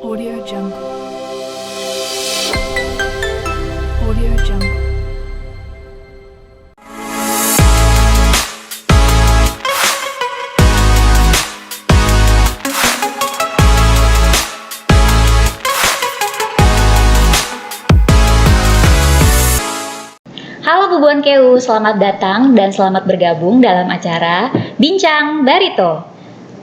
Audio Jungle. Audio Jungle. Halo Bubuan Keu, selamat datang dan selamat bergabung dalam acara Bincang Barito.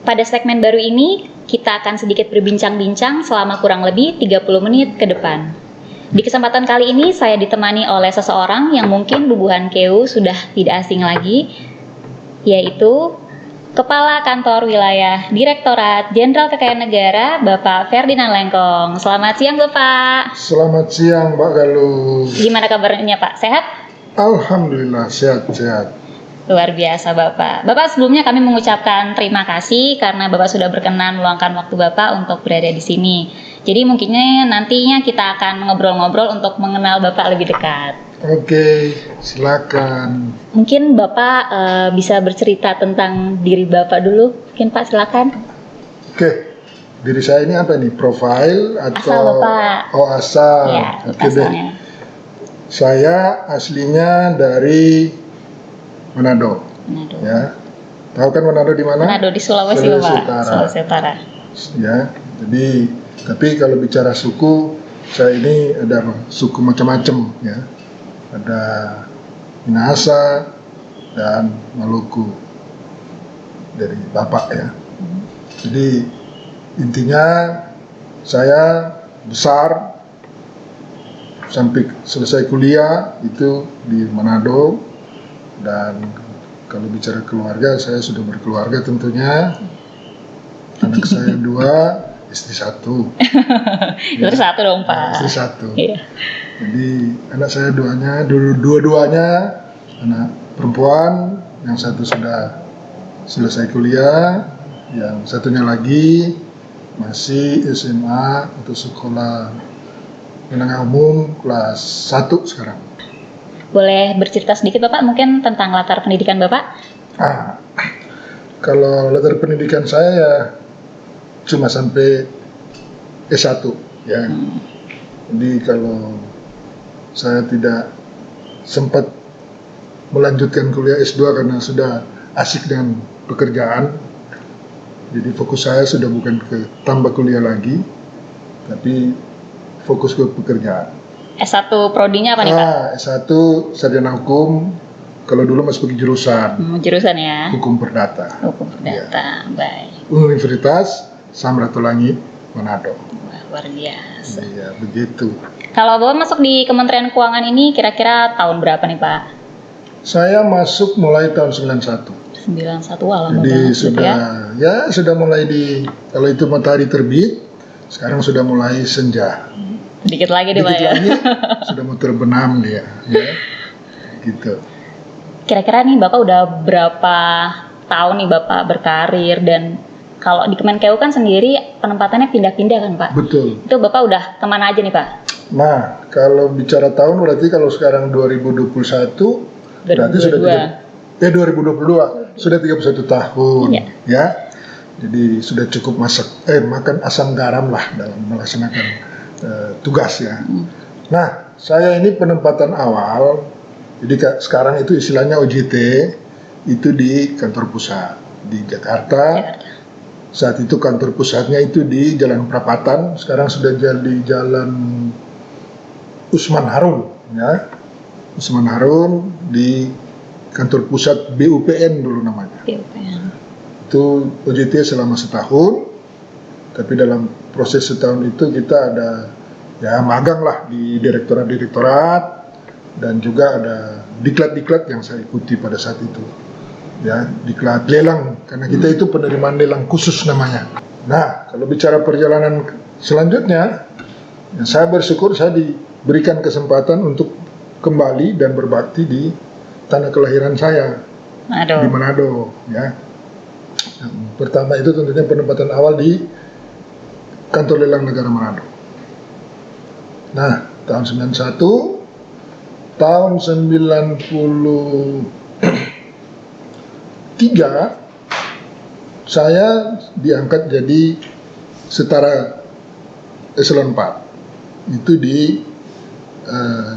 Pada segmen baru ini, kita akan sedikit berbincang-bincang selama kurang lebih 30 menit ke depan. Di kesempatan kali ini, saya ditemani oleh seseorang yang mungkin Bubuan Keu sudah tidak asing lagi, yaitu Kepala Kantor Wilayah Direktorat Jenderal Kekayaan Negara, Bapak Ferdinand Lengkong. Selamat siang, Bapak. Selamat siang, Mbak Galuh. Gimana kabarnya, Pak? Sehat? Alhamdulillah, sehat-sehat. Luar biasa Bapak. Bapak, sebelumnya kami mengucapkan terima kasih karena Bapak sudah berkenan meluangkan waktu Bapak untuk berada di sini. Jadi mungkinnya nantinya kita akan ngobrol-ngobrol untuk mengenal Bapak lebih dekat. Oke, silakan. Mungkin Bapak bisa bercerita tentang diri Bapak dulu. Mungkin Pak, silakan. Oke, diri saya ini apa nih? Profil atau? Asal Bapak. Oh, asal. Ya, Oke deh. asalnya. Saya aslinya dari Manado. Manado. Ya, tahu kan Manado di mana? Manado di Sulawesi, Sulawesi Bapak. Utara. Sulawesi Utara. Ya, jadi tapi kalau bicara suku, saya ini ada suku macam-macam ya. Ada Minahasa dan Maluku dari bapak ya. Jadi intinya saya besar sampai selesai kuliah itu di Manado, dan kalau bicara keluarga, saya sudah berkeluarga tentunya. Anak saya 2, istri 1. Itu satu dong Pak. Istri 1. Iya. Jadi anak saya dua-duanya anak perempuan, yang satu sudah selesai kuliah, yang satunya lagi masih SMA atau sekolah menengah umum kelas 1 sekarang. Boleh bercerita sedikit Bapak mungkin tentang latar pendidikan Bapak? Kalau latar pendidikan saya ya cuma sampai S1 ya. Jadi kalau saya tidak sempat melanjutkan kuliah S2 karena sudah asik dengan pekerjaan. Jadi fokus saya sudah bukan ke tambah kuliah lagi, tapi fokus ke pekerjaan. S1 prodinya apa nih Pak? S1 sarjana hukum, kalau dulu masih pakai jurusan Jurusan ya? hukum perdata. Hukum perdata, baik. Universitas Samratulangi, Manado. Wah, luar biasa. Iya, begitu. Kalau Bapak masuk di Kementerian Keuangan ini kira-kira tahun berapa nih Pak? Saya masuk mulai tahun 91. 91, wah lama Jadi banget gitu sudah ya. sudah mulai kalau itu matahari terbit, sekarang sudah mulai senja. Dikit lagi deh Pak Dikit ya. lagi sudah mau terbenam dia, ya. Gitu. Kira-kira nih Bapak udah berapa tahun nih Bapak berkarir, dan kalau di Kemenkeu kan sendiri penempatannya pindah-pindah kan Pak? Betul. Itu Bapak udah kemana aja nih Pak? Nah, kalau bicara tahun berarti kalau sekarang 2021 berarti sudah 2022 sudah 31 tahun, Iya. ya. Jadi sudah cukup makan asam garam lah dalam melaksanakan tugas ya. Nah, saya ini penempatan awal, jadi sekarang itu istilahnya OJT, itu di kantor pusat di Jakarta. Saat itu kantor pusatnya itu di Jalan Prapatan, sekarang sudah jadi Jalan Usman Harun, ya. Usman Harun di kantor pusat BUPN dulu namanya. BUPN. Itu OJT selama setahun, tapi dalam proses setahun itu kita ada ya magang lah di direktorat-direktorat, dan juga ada diklat-diklat yang saya ikuti pada saat itu. Ya, diklat lelang, karena kita itu penerimaan lelang khusus namanya. Nah, kalau bicara perjalanan selanjutnya, ya saya bersyukur saya diberikan kesempatan untuk kembali dan berbakti di tanah kelahiran saya, di Manado, ya. Yang pertama itu tentunya penempatan awal di kantor lelang negara Manado. Nah, tahun 91, tahun 93 saya diangkat jadi setara eselon 4 itu di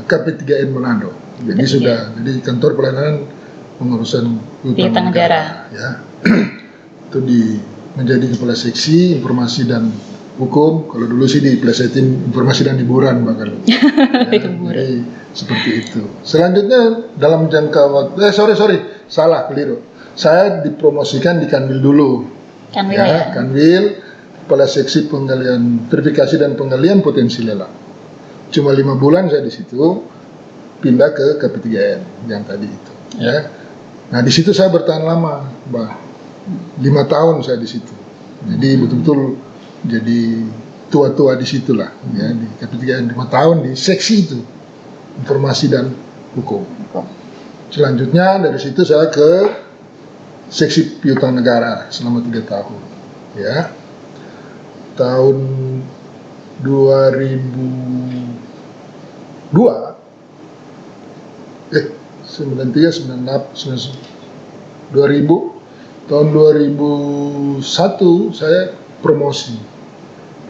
KP3N Manado. Jadi jadi kantor pelayanan pengurusan piutang negara. Ya. Itu menjadi kepala seksi informasi dan hukum. Kalau dulu sih diplesetin informasi dan hiburan bahkan. Ya, jadi seperti itu. Selanjutnya dalam jangka waktu salah keliru. Saya dipromosikan di Kanwil dulu. Kanwil ya. Kanwil kepala seksi penggalian verifikasi dan penggalian potensi lelang. Cuma 5 bulan saya di situ, pindah ke KP3N yang tadi itu. Ya. Nah di situ saya bertahan lama, 5 tahun saya di situ. Jadi betul-betul jadi tua-tua di situlah, ya di KP3N 5 tahun di seksi itu, informasi dan hukum. Selanjutnya dari situ saya ke seksi piutang negara selama 3 tahun. Ya, tahun 2001 saya promosi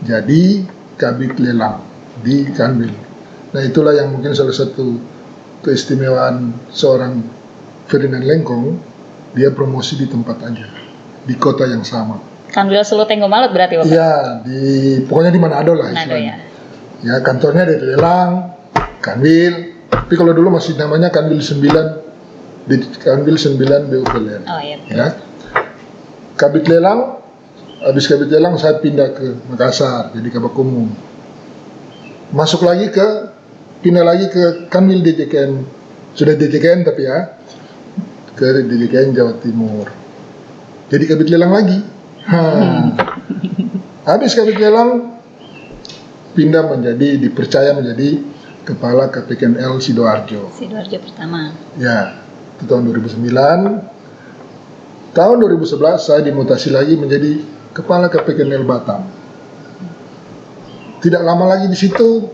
jadi kabit lelang di Kanwil. Nah itulah yang mungkin salah satu keistimewaan seorang Ferdinand Lengkong, dia promosi di tempat aja, di kota yang sama. Kanwil Sulu Tenggomalut berarti Bapak? Iya, pokoknya di Manado lah. Manado ya. Ya kantornya dari lelang, Kanwil. Tapi kalau dulu masih namanya Kanwil 9, di Kanwil 9 BUPLN. Oh iya. Ya. Kabit lelang, habis kabit lelang saya pindah ke Makassar, jadi kabak umum. Pindah lagi ke Kanwil DJKN, sudah DJKN tapi ya, ke DJKN Jawa Timur. Jadi kabit lelang lagi. Habis kabit lelang, pindah dipercaya menjadi kepala KPKNL Sidoarjo. Sidoarjo pertama. Ya, itu tahun 2009. Tahun 2011 saya dimutasi lagi menjadi kepala KPKNL Batam. Tidak lama lagi di situ,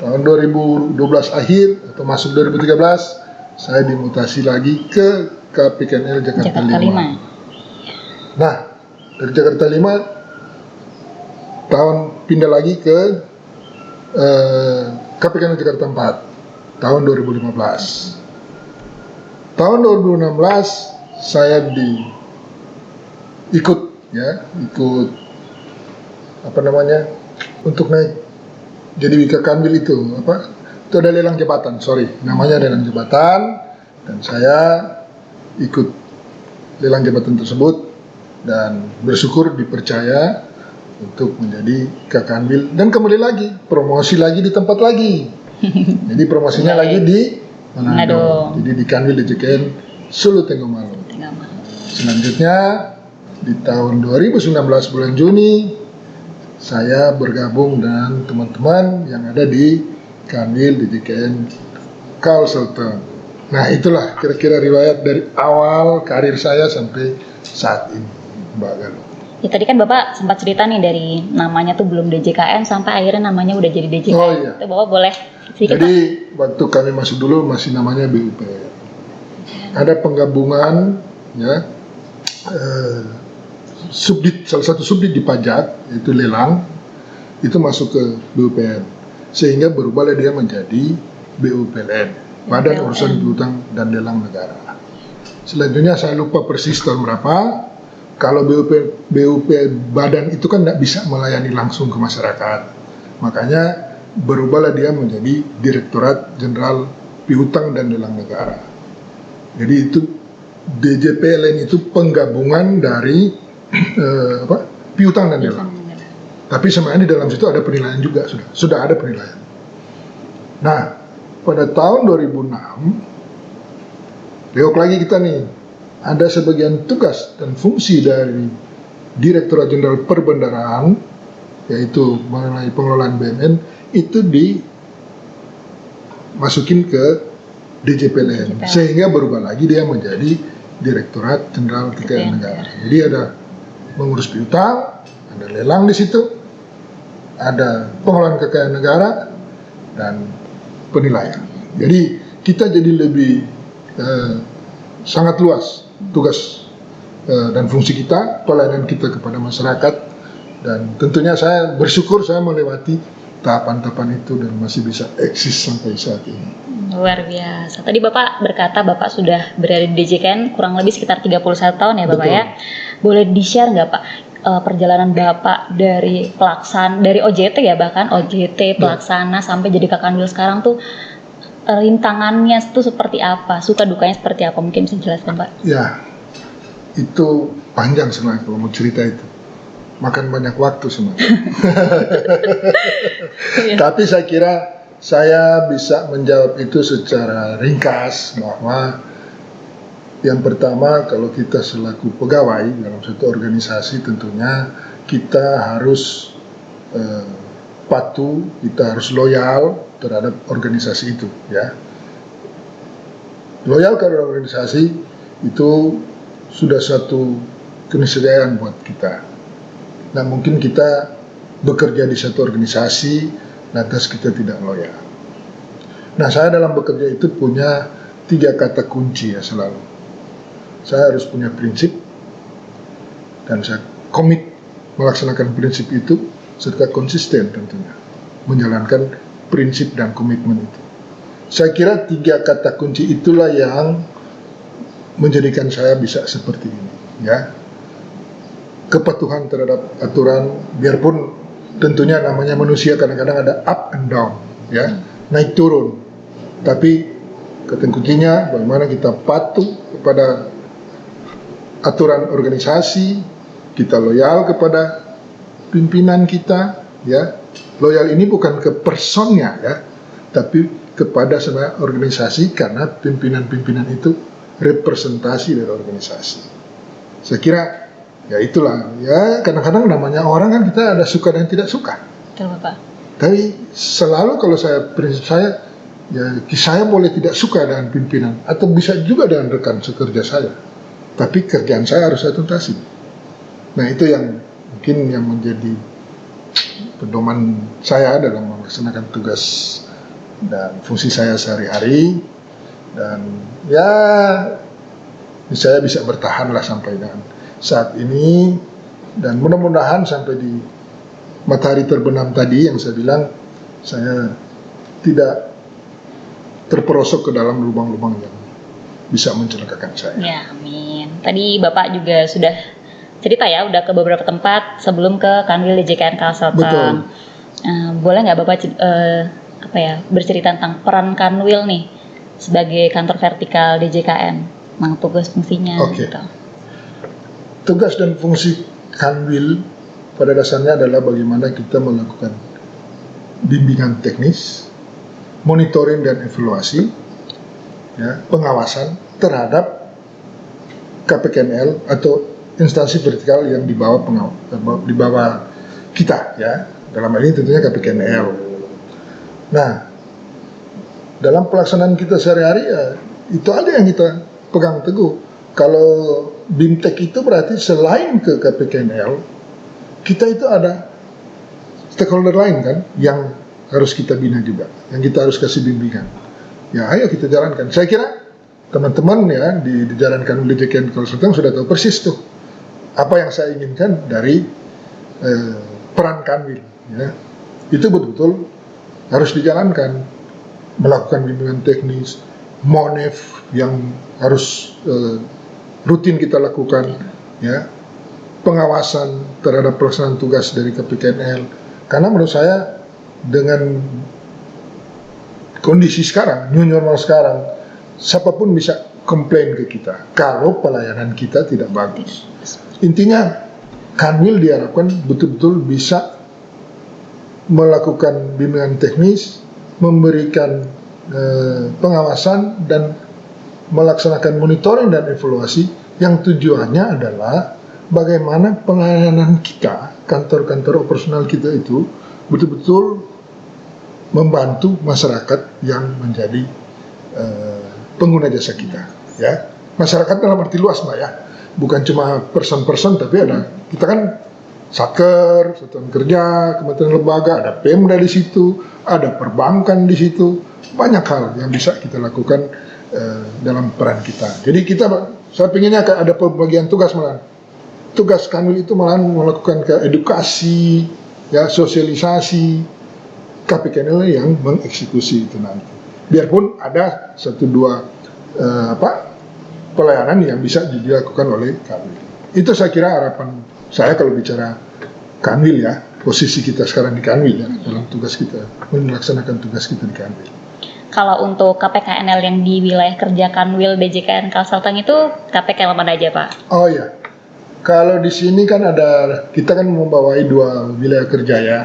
tahun 2012 akhir atau masuk 2013, saya dimutasi lagi ke KPKNL Jakarta 5. Nah, dari Jakarta 5 pindah lagi ke KPKNL Jakarta 4 tahun 2015. Tahun 2016 saya ikut untuk naik jadi Wika Kanwil itu ada lelang jabatan, namanya lelang jabatan, dan saya ikut lelang jabatan tersebut dan bersyukur dipercaya untuk menjadi Kakanwil dan kembali lagi promosi lagi di tempat lagi. Jadi promosinya lagi di Manado. Jadi di Kanwil DJKN Sulu Tenggomalut. Selanjutnya di tahun 2019 bulan Juni saya bergabung dengan teman-teman yang ada di Kanwil DJKN Kalsel. Nah itulah kira-kira riwayat dari awal karir saya sampai saat ini, Mbak Galuh. Ya, tadi kan Bapak sempat cerita nih dari namanya tuh belum DJKN sampai akhirnya namanya udah jadi DJKN. Oh iya. Itu Bapak boleh sedikit. Jadi waktu kami masuk dulu masih namanya BUPN. Ada penggabungan ya salah satu subdit di pajak yaitu lelang itu masuk ke BUPN sehingga berubahlah dia menjadi BUPLN, Badan Urusan Piutang dan Lelang Negara. Selanjutnya saya lupa persis tahun berapa. Kalau BUP badan itu kan tidak bisa melayani langsung ke masyarakat, makanya berubahlah dia menjadi Direktorat Jenderal Piutang dan Lelang Negara. Jadi itu DJPLN itu penggabungan dari piutang dan lelang. Tapi sebenarnya di dalam situ ada penilaian juga, sudah ada penilaian. Nah, pada tahun 2006, reok lagi kita nih, ada sebagian tugas dan fungsi dari Direktorat Jenderal Perbendaraan, yaitu mengenai pengelolaan BUMN, itu dimasukin ke DJPLN, sehingga berubah lagi dia menjadi Direktorat Jenderal Kekayaan Negara. Jadi ada mengurus piutang, ada lelang di situ, ada pengelolaan kekayaan negara, dan penilaian. Jadi kita jadi lebih sangat luas tugas dan fungsi kita, pelayanan kita kepada masyarakat Dan tentunya saya bersyukur saya melewati tahapan-tahapan itu dan masih bisa eksis sampai saat ini. Luar biasa. Tadi Bapak berkata Bapak sudah berada di DJKN kurang lebih sekitar 31 tahun ya Bapak. Betul. Ya. Boleh di-share nggak Pak perjalanan Bapak dari dari OJT ya, bahkan OJT pelaksana sampai jadi Kakanwil sekarang tuh rintangannya tuh seperti apa, suka dukanya seperti apa, mungkin bisa jelaskan Pak? Ya, itu panjang sebenarnya kalau mau cerita itu. Makan banyak waktu sebenarnya. Tapi saya kira saya bisa menjawab itu secara ringkas bahwa yang pertama kalau kita selaku pegawai dalam suatu organisasi tentunya kita harus patuh, kita harus loyal terhadap organisasi itu ya. Loyal terhadap organisasi itu sudah satu keniscayaan buat kita. Nah mungkin kita bekerja di satu organisasi, lantas kita tidak loyal. Nah saya dalam bekerja itu punya 3 kata kunci ya selalu. Saya harus punya prinsip dan saya komit melaksanakan prinsip itu serta konsisten tentunya menjalankan prinsip dan komitmen itu. Saya kira 3 kata kunci itulah yang menjadikan saya bisa seperti ini ya. Kepatuhan terhadap aturan, biarpun tentunya namanya manusia kadang-kadang ada up and down ya, naik turun. Tapi kata kuncinya bagaimana kita patuh kepada aturan organisasi, kita loyal kepada pimpinan kita ya. Loyal ini bukan ke personnya ya, tapi kepada sebuah organisasi karena pimpinan-pimpinan itu representasi dari organisasi. Saya kira ya itulah ya, kadang-kadang namanya orang kan kita ada suka dan tidak suka. Betul Bapak. Tapi selalu kalau prinsip saya ya, saya boleh tidak suka dengan pimpinan atau bisa juga dengan rekan sekerja saya, tapi kerjaan saya harus saya tuntasi. Nah itu yang mungkin yang menjadi pedoman saya dalam melaksanakan tugas dan fungsi saya sehari-hari, dan ya saya bisa bertahan lah sampai dengan saat ini, dan mudah-mudahan sampai di matahari terbenam tadi yang saya bilang, saya tidak terperosok ke dalam lubang-lubang yang bisa mencelakakan saya. Ya, amin. Tadi Bapak juga sudah cerita ya, udah ke beberapa tempat sebelum ke Kanwil DJKN Kalsel. Betul. Boleh nggak Bapak bercerita tentang peran Kanwil nih sebagai kantor vertikal DJKN, tugas fungsinya? Oke. Gitu. Tugas dan fungsi Kanwil pada dasarnya adalah bagaimana kita melakukan bimbingan teknis, monitoring dan evaluasi, ya, pengawasan terhadap KPKNL atau instansi vertikal yang di bawah kita, ya. Dalam hal ini tentunya KPKNL. Nah, dalam pelaksanaan kita sehari-hari ya itu aja yang kita pegang teguh. Kalau BIMTEK itu berarti selain ke KPKNL, kita itu ada stakeholder lain kan yang harus kita bina juga, yang kita harus kasih bimbingan. Ya ayo kita jalankan. Saya kira teman-teman ya di jalankan DJKN Konsultan sudah tahu persis tuh apa yang saya inginkan dari peran Kanwil. Ya. Itu betul-betul harus dijalankan, melakukan bimbingan teknis, monef yang harus rutin kita lakukan, ya, pengawasan terhadap pelaksanaan tugas dari KPKNL. Karena menurut saya dengan kondisi sekarang, new normal sekarang, siapapun bisa komplain ke kita kalau pelayanan kita tidak bagus. Intinya Kanwil diharapkan betul-betul bisa melakukan bimbingan teknis, memberikan pengawasan dan melaksanakan monitoring dan evaluasi yang tujuannya adalah bagaimana pelayanan kita, kantor-kantor operasional kita itu betul-betul membantu masyarakat yang menjadi pengguna jasa kita, ya. Masyarakat dalam arti luas, Mbak, ya. Bukan cuma person-person, tapi ada, kita kan Satker, Satuan Kerja, Kementerian Lembaga, ada Pemda di situ, ada perbankan di situ, banyak hal yang bisa kita lakukan dalam peran kita. Jadi saya pinginnya ada pembagian tugas malah. tugas Kanwil itu malah melakukan edukasi, ya, sosialisasi. KPKNL yang mengeksekusi itu nanti. Biarpun ada satu dua pelayanan yang bisa dilakukan oleh Kanwil. Itu saya kira harapan saya kalau bicara Kanwil, ya, posisi kita sekarang di Kanwil, ya, dalam tugas kita melaksanakan tugas kita di Kanwil. Kalau untuk KPKNL yang di wilayah kerja Kanwil DJKN Kalsel-Tang itu KPKNL mana aja, Pak? Oh ya, kalau di sini kan kita kan membawai dua wilayah kerja, ya.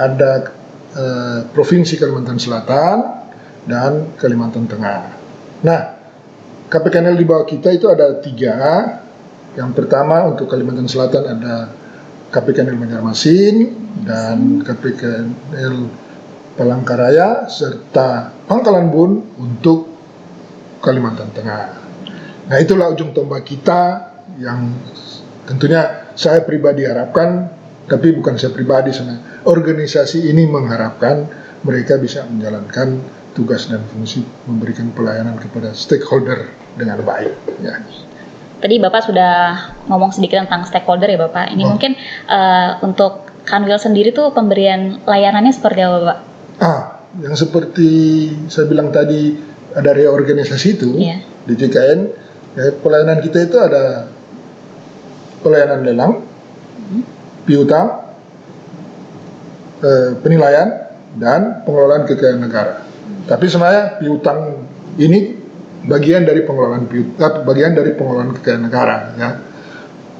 Ada Provinsi Kalimantan Selatan dan Kalimantan Tengah. Nah, KPKNL di bawah kita itu ada 3. Yang pertama untuk Kalimantan Selatan ada KPKNL Banjarmasin dan KPKNL Palangkaraya serta Pangkalan Bun untuk Kalimantan Tengah. Nah, itulah ujung tombak kita yang tentunya saya pribadi harapkan, tapi bukan saya pribadi, sebenarnya organisasi ini mengharapkan mereka bisa menjalankan tugas dan fungsi memberikan pelayanan kepada stakeholder dengan baik, ya. Tadi Bapak sudah ngomong sedikit tentang stakeholder, ya Bapak. Ini mungkin untuk Kanwil sendiri tuh pemberian layanannya seperti apa, Pak? Yang seperti saya bilang tadi, ada reorganisasi itu, yeah, di JKN, ya, pelayanan kita itu ada pelayanan lelang, piutang, penilaian, dan pengelolaan kekayaan negara. Tapi sebenarnya piutang ini bagian dari pengelolaan kekayaan negara, ya.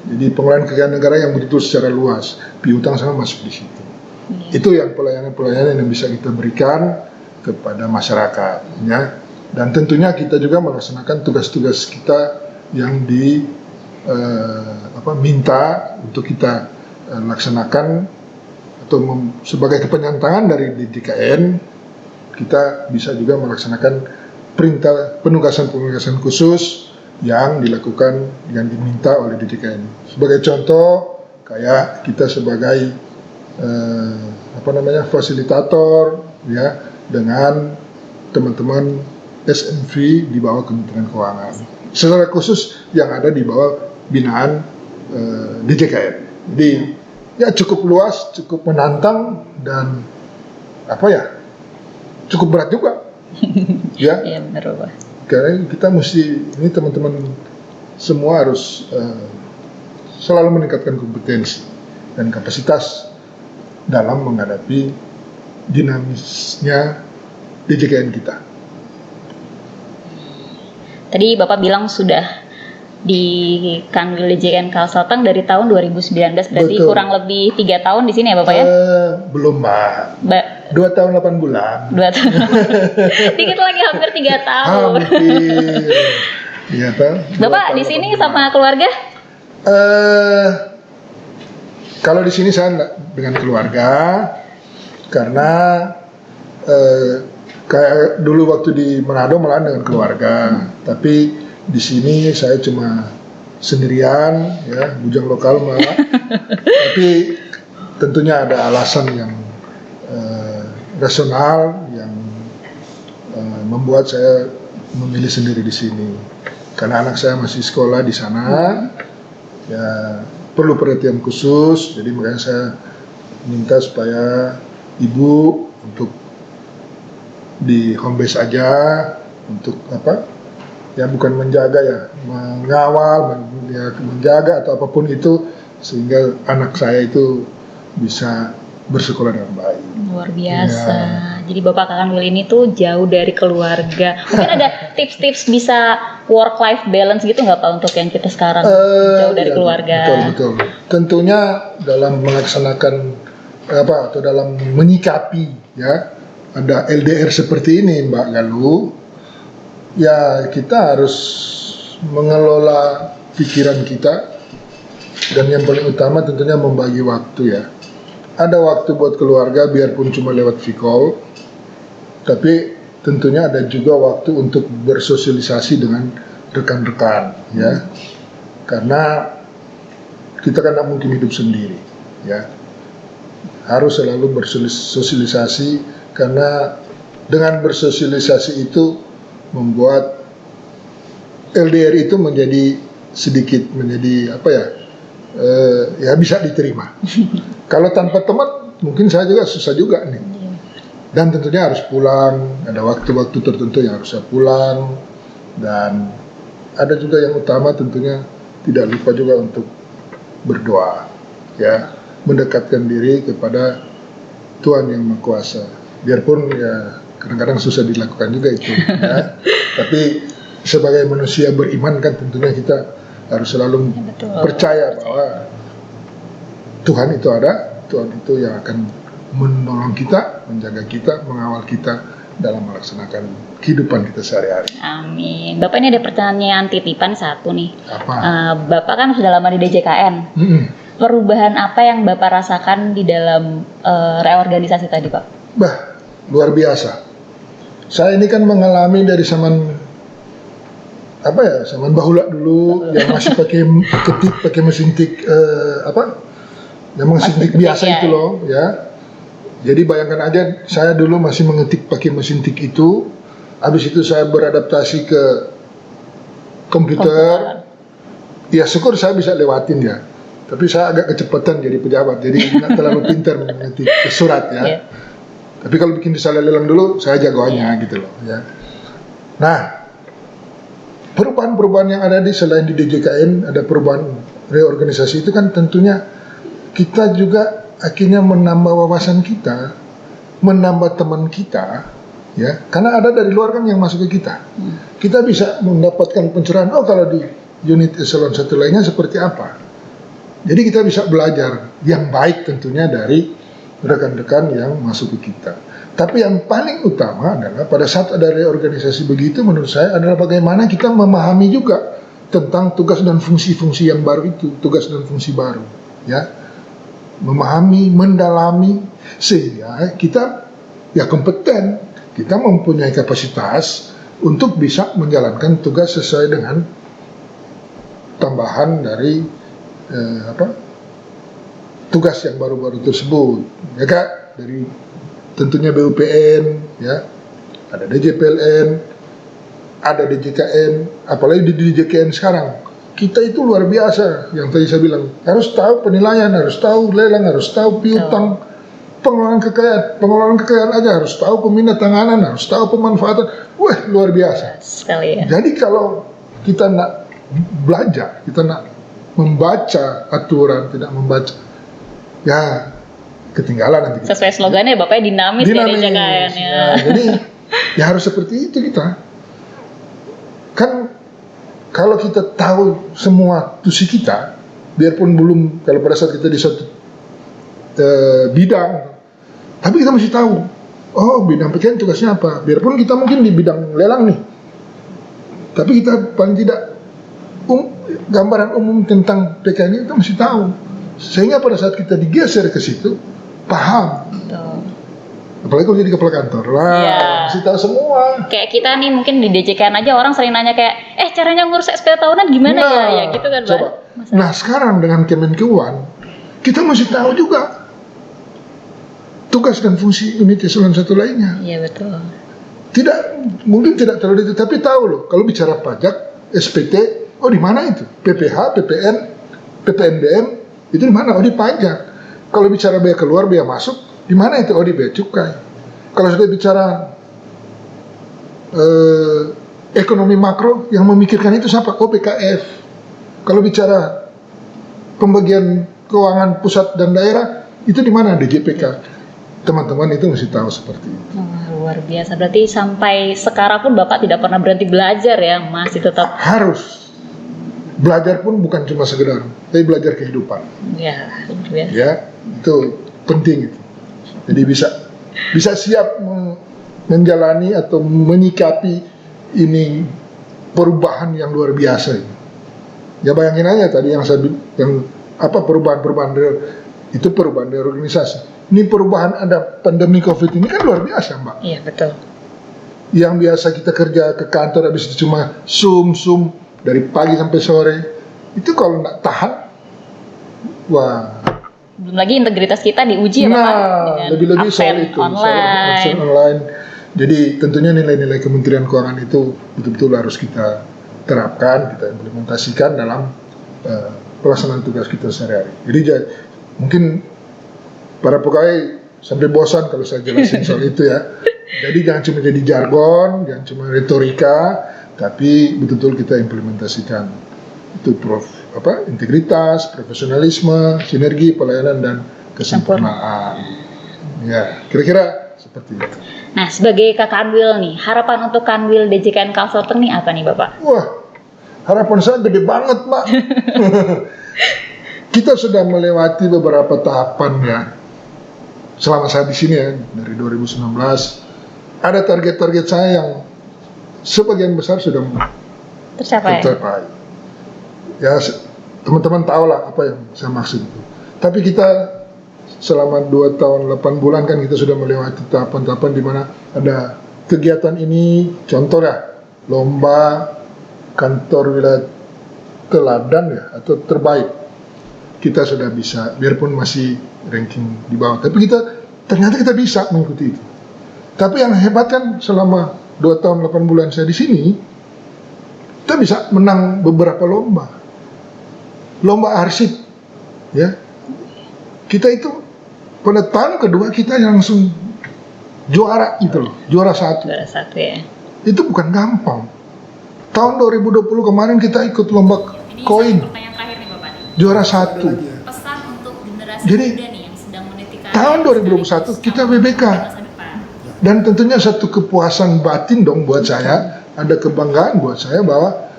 Jadi pengelolaan kekayaan negara yang begitu secara luas, piutang sama masuk di situ. Itu yang pelayanan-pelayanan yang bisa kita berikan kepada masyarakat, ya. Dan tentunya kita juga melaksanakan tugas-tugas kita yang minta untuk kita laksanakan atau sebagai kepenyantangan dari DJKN, kita bisa juga melaksanakan perintah penugasan khusus yang dilakukan, yang diminta oleh DJKN. Sebagai contoh, kayak kita sebagai fasilitator, ya, dengan teman-teman SNV di bawah Kementerian Keuangan. Secara khusus yang ada di bawah binaan DJKN. Jadi ya cukup luas, cukup menantang, dan cukup berat juga. Ya. Iya, benar, Pak. Karena kita ini teman-teman semua harus selalu meningkatkan kompetensi dan kapasitas dalam menghadapi dinamisnya DJKN kita. Tadi Bapak bilang sudah di Kanwil DJKN Kalsel-Tang dari tahun 2019, berarti Betul. kurang lebih 3 tahun di sini, ya Bapak, ya? Belum, Mbak. 2 tahun 8 bulan. 2 tahun. Dikit lagi hampir 3 tahun. Hampir. Iya, Bapak di sini sama keluarga? Kalau di sini saya dengan keluarga, karena kayak dulu waktu di Manado malah dengan keluarga, tapi di sini saya cuma sendirian, ya, bujang lokal malah. Tapi tentunya ada alasan yang rasional yang membuat saya memilih sendiri di sini. Karena anak saya masih sekolah di sana, ya perlu perhatian khusus. Jadi makanya saya minta supaya ibu untuk di home base aja, untuk ya bukan menjaga, ya mengawal, menjaga atau apapun itu, sehingga anak saya itu bisa bersekolah dengan baik. Luar biasa. Ya. Jadi Bapak Kanwil ini tuh jauh dari keluarga. Mungkin ada tips-tips bisa work-life balance gitu nggak Pak untuk yang kita sekarang jauh dari keluarga? Betul. Tentunya dalam melaksanakan atau dalam menyikapi, ya, ada LDR seperti ini, Mbak Galuh. Ya, kita harus mengelola pikiran kita, dan yang paling utama tentunya membagi waktu, ya. Ada waktu buat keluarga biarpun cuma lewat call, tapi tentunya ada juga waktu untuk bersosialisasi dengan rekan-rekan, ya. Karena kita kan tidak mungkin hidup sendiri, ya. Harus selalu bersosialisasi, karena dengan bersosialisasi itu membuat LDR itu menjadi sedikit ya bisa diterima. Kalau tanpa teman mungkin saya juga susah juga nih. Dan tentunya harus pulang, ada waktu-waktu tertentu yang harus saya pulang, dan ada juga yang utama tentunya tidak lupa juga untuk berdoa, ya, mendekatkan diri kepada Tuhan yang Maha Kuasa. Biarpun ya kadang-kadang susah dilakukan juga itu, ya. Tapi sebagai manusia beriman kan tentunya kita harus selalu percaya bahwa Tuhan itu ada, Tuhan itu yang akan menolong kita, menjaga kita, mengawal kita dalam melaksanakan kehidupan kita sehari-hari. Amin. Bapak, ini ada pertanyaan titipan satu nih. Apa? Bapak kan sudah lama di DJKN. Perubahan apa yang Bapak rasakan di dalam reorganisasi tadi, Pak? Bah, luar biasa. Saya ini kan mengalami dari zaman bahula dulu, yang masih pakai ketik, pakai mesin tik yang mesin tik biasa itu loh, ya. Jadi bayangkan aja, saya dulu masih mengetik pakai mesin tik itu, habis itu saya beradaptasi ke komputer. Ya syukur saya bisa lewatin ya, tapi saya agak kecepatan jadi pejabat, jadi nggak terlalu pintar mengetik surat ya. Tapi kalau bikin risalah lelang dulu, saya jagoannya gitu loh ya. Nah, perubahan-perubahan yang ada selain di DJKN, ada perubahan reorganisasi itu kan tentunya kita juga akhirnya menambah wawasan kita, menambah teman kita, ya. Karena ada dari luar kan yang masuk ke kita. Kita bisa mendapatkan pencerahan, oh kalau di unit eselon 1 lainnya seperti apa. Jadi kita bisa belajar yang baik tentunya dari rekan-rekan yang masuk ke kita. Tapi yang paling utama adalah pada saat ada reorganisasi begitu, menurut saya adalah bagaimana kita memahami juga tentang tugas dan fungsi-fungsi yang baru itu, tugas dan fungsi baru, ya. Memahami, mendalami, sehingga kita ya kompeten, kita mempunyai kapasitas untuk bisa menjalankan tugas sesuai dengan tambahan dari tugas yang baru-baru tersebut, ya Kak, dari tentunya BUPN, ya, ada DJPLN, ada DJKN, apalagi di DJKN sekarang. Kita itu luar biasa, yang tadi saya bilang, harus tahu penilaian, harus tahu lelang, harus tahu piutang, pengelolaan kekayaan aja, harus tahu pemindahan, harus tahu pemanfaatan. Wah, luar biasa. Sekali ya. Jadi kalau kita nak belajar, kita nak membaca aturan, tidak membaca, ya ketinggalan nanti. Sesuai slogannya, Bapaknya dinamis ya DJKN ya. Jadi ya harus seperti itu kita. Kan kalau kita tahu semua tusi kita, biarpun belum, kalau pada saat kita di suatu bidang, tapi kita mesti tahu, oh bidang PKN tugasnya apa. Biarpun kita mungkin di bidang lelang nih, tapi kita paling tidak gambaran umum tentang PKN itu mesti tahu. Sehingga pada saat kita digeser ke situ, paham. Betul. Apalagi kalau jadi kepala kantor lah, mesti tahu semua. Kayak kita nih mungkin di DJKN aja orang sering nanya kayak, caranya ngurus SPT tahunan gimana ya gitu kan, Pak. Nah sekarang dengan Kemenkeuan, kita mesti tahu juga tugas dan fungsi unit eselon 1 lainnya. Iya betul. Mungkin tidak terlalu itu, tapi tahu loh, kalau bicara pajak, SPT, oh di mana itu? PPH, PPN, PPNBM, itu di mana? Oh di pajak. Kalau bicara bea keluar, bea masuk, di mana itu? Oh di bea cukai. Kalau sudah bicara ekonomi makro, yang memikirkan itu siapa? Oh PKF. Kalau bicara pembagian keuangan pusat dan daerah, itu di mana? DJPK. Teman-teman itu mesti tahu seperti itu. Luar biasa. Berarti sampai sekarang pun Bapak tidak pernah berhenti belajar ya, masih tetap. Harus. Belajar pun bukan cuma sekedar, tapi belajar kehidupan. Ya, luar biasa. Ya, itu penting itu. Jadi bisa siap menjalani atau menyikapi ini perubahan yang luar biasa ini. Ya bayangin aja tadi perubahan itu perubahan dari organisasi. Ini perubahan ada pandemi COVID ini kan luar biasa, Mbak. Iya, betul. Yang biasa kita kerja ke kantor habis itu cuma Zoom dari pagi sampai sore. Itu kalau nggak tahan, wah. Belum lagi integritas kita diuji ya Pak. Dengan lebih-lebih soal itu, online. soal online. Jadi tentunya nilai-nilai Kementerian Keuangan itu betul-betul harus kita terapkan, kita implementasikan dalam pelaksanaan tugas kita sehari-hari. Jadi mungkin para pegawai sampai bosan kalau saya jelasin soal itu ya. Jadi jangan cuma jadi jargon, jangan cuma retorika, tapi betul-betul kita implementasikan itu integritas, profesionalisme, sinergi, pelayanan dan kesempurnaan. Ya, kira-kira seperti itu. Nah, sebagai Kak Kanwil nih, harapan untuk Kanwil DJKN Kalsel nih apa nih Bapak? Wah, harapan saya gede banget, Mbak. Kita sudah melewati beberapa tahapan ya. Selama saya di sini ya, dari 2019, ada target-target saya yang sebagian besar sudah tercapai. Ya, teman-teman tahu lah apa yang saya maksud itu. Tapi kita selama 2 tahun 8 bulan kan kita sudah melewati tahapan-tahapan di mana ada kegiatan ini, contoh ya, lomba kantor wilayah teladan ya, atau terbaik. Kita sudah bisa, biarpun masih ranking di bawah, tapi ternyata kita bisa mengikuti itu. Tapi yang hebat kan selama 2 tahun 8 bulan saya di sini, kita bisa menang beberapa lomba arsip, ya. Kita itu pada tahun kedua kita langsung juara itu loh, juara 1 ya. Itu bukan gampang. Tahun 2020 kemarin kita ikut lomba koin, Pertanyaan terakhir nih Bapak nih. juara 1. Pesan untuk generasi Jadi, muda nih yang sedang meniti karir. tahun 2021 kita WBK. Dan tentunya satu kepuasan batin dong buat saya, ada kebanggaan buat saya bahwa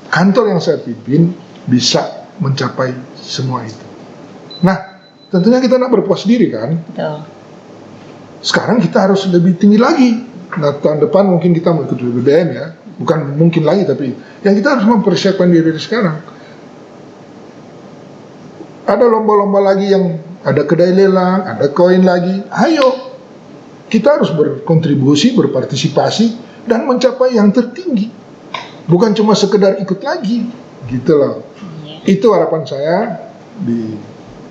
kantor yang saya pimpin bisa mencapai semua itu. Nah, tentunya kita nak berpuas diri kan. Betul. Sekarang kita harus lebih tinggi lagi. Nah, tahun depan mungkin kita mau ikut BBM ya. Bukan mungkin lagi, tapi yang kita harus mempersiapkan diri dari sekarang. Ada lomba-lomba lagi yang ada kedai lelang, ada koin lagi. Ayo, kita harus berkontribusi, berpartisipasi, dan mencapai yang tertinggi. Bukan cuma sekedar ikut lagi, gitu loh. Itu harapan saya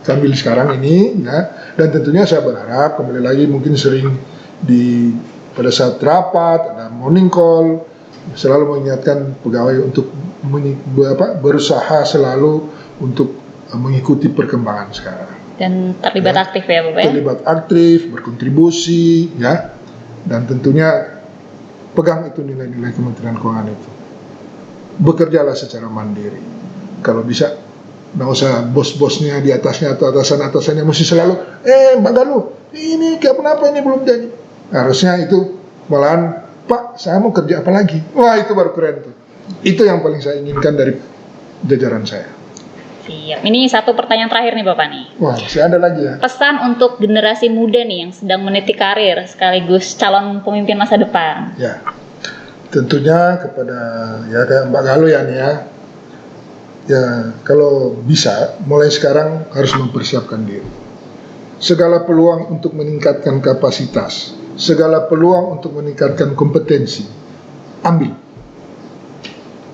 sambil sekarang ini, ya. Dan tentunya saya berharap kembali lagi mungkin sering pada saat rapat, ada morning call, selalu mengingatkan pegawai untuk berusaha selalu untuk mengikuti perkembangan sekarang. Dan terlibat aktif ya Bapak ya? Terlibat aktif, berkontribusi, ya. Dan tentunya pegang itu nilai-nilai Kementerian Keuangan itu. Bekerjalah secara mandiri. Kalau bisa, nggak usah bos-bosnya di atasnya atau atasan-atasannya mesti selalu, Mbak Galuh, ini kenapa ini belum jadi? Harusnya itu malahan, Pak, saya mau kerja apa lagi? Wah, itu baru keren tuh. Itu yang paling saya inginkan dari jajaran saya. Siap. Ini satu pertanyaan terakhir nih Bapak nih. Wah, masih ada lagi ya. Pesan untuk generasi muda nih yang sedang meniti karir sekaligus calon pemimpin masa depan. Ya, tentunya kepada ya kayak Mbak Galuh ya nih ya. Ya, kalau bisa mulai sekarang harus mempersiapkan diri. Segala peluang untuk meningkatkan kapasitas, segala peluang untuk meningkatkan kompetensi, ambil.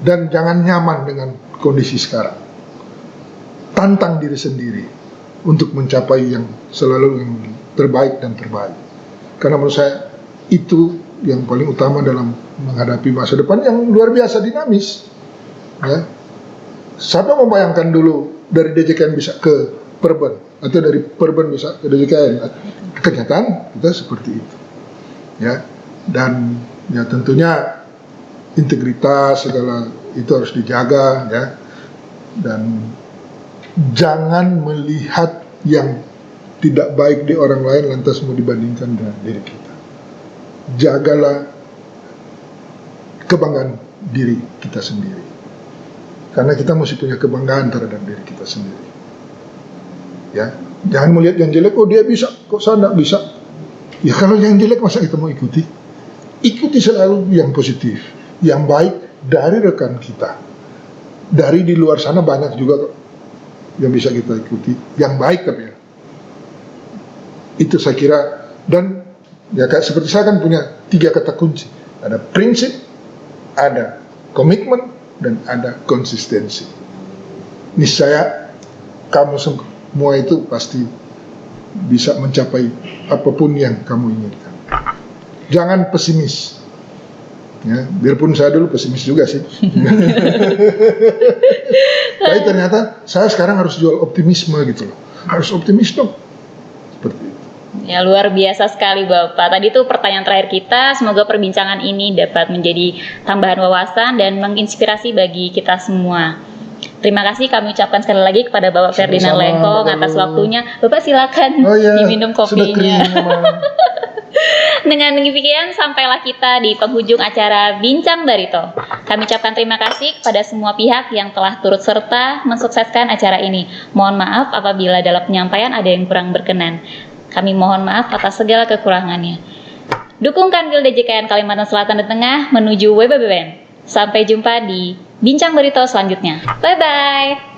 Dan jangan nyaman dengan kondisi sekarang. Tantang diri sendiri untuk mencapai yang selalu yang terbaik dan terbaik. Karena menurut saya itu yang paling utama dalam menghadapi masa depan yang luar biasa dinamis. Ya. Siapa membayangkan dulu dari DJKN bisa ke Perben atau dari Perben bisa ke DJKN? Kenyataan kita seperti itu. Ya. Dan ya tentunya integritas segala itu harus dijaga ya. Dan jangan melihat yang tidak baik di orang lain lantas mau dibandingkan dengan diri kita. Jagalah kebanggaan diri kita sendiri. Karena kita mesti punya kebanggaan terhadap diri kita sendiri. Ya, jangan melihat yang jelek, oh dia bisa, kok saya tidak bisa. Ya kalau yang jelek masa kita mau ikuti? Ikuti selalu yang positif, yang baik dari rekan kita. Dari di luar sana banyak juga yang bisa kita ikuti, yang baik tapi ya. Itu saya kira, dan ya kayak seperti saya kan punya 3 kata kunci. Ada prinsip, ada komitmen, dan ada konsistensi. Niscaya kamu semua itu pasti bisa mencapai apapun yang kamu inginkan. Jangan pesimis. Ya, biarpun saya dulu pesimis juga sih. Tapi ternyata saya sekarang harus jual optimisme gitu loh. Harus optimis dong. Seperti itu. Ya, luar biasa sekali Bapak. Tadi tuh pertanyaan terakhir kita, semoga perbincangan ini dapat menjadi tambahan wawasan dan menginspirasi bagi kita semua. Terima kasih kami ucapkan sekali lagi kepada Bapak Ferdinand Sama-sama, Lengkong Mbak atas Galuh. waktunya. Bapak silakan diminum Sudah kopinya. kering memang. Dengan demikian sampailah kita di penghujung acara Bincang Barito. Kami ucapkan terima kasih kepada semua pihak yang telah turut serta mensukseskan acara ini. Mohon maaf apabila dalam penyampaian ada yang kurang berkenan. Kami mohon maaf atas segala kekurangannya. Dukung Kanwil DJKN Kalimantan Selatan dan Tengah menuju WBBN. Sampai jumpa di Bincang Barito selanjutnya. Bye-bye.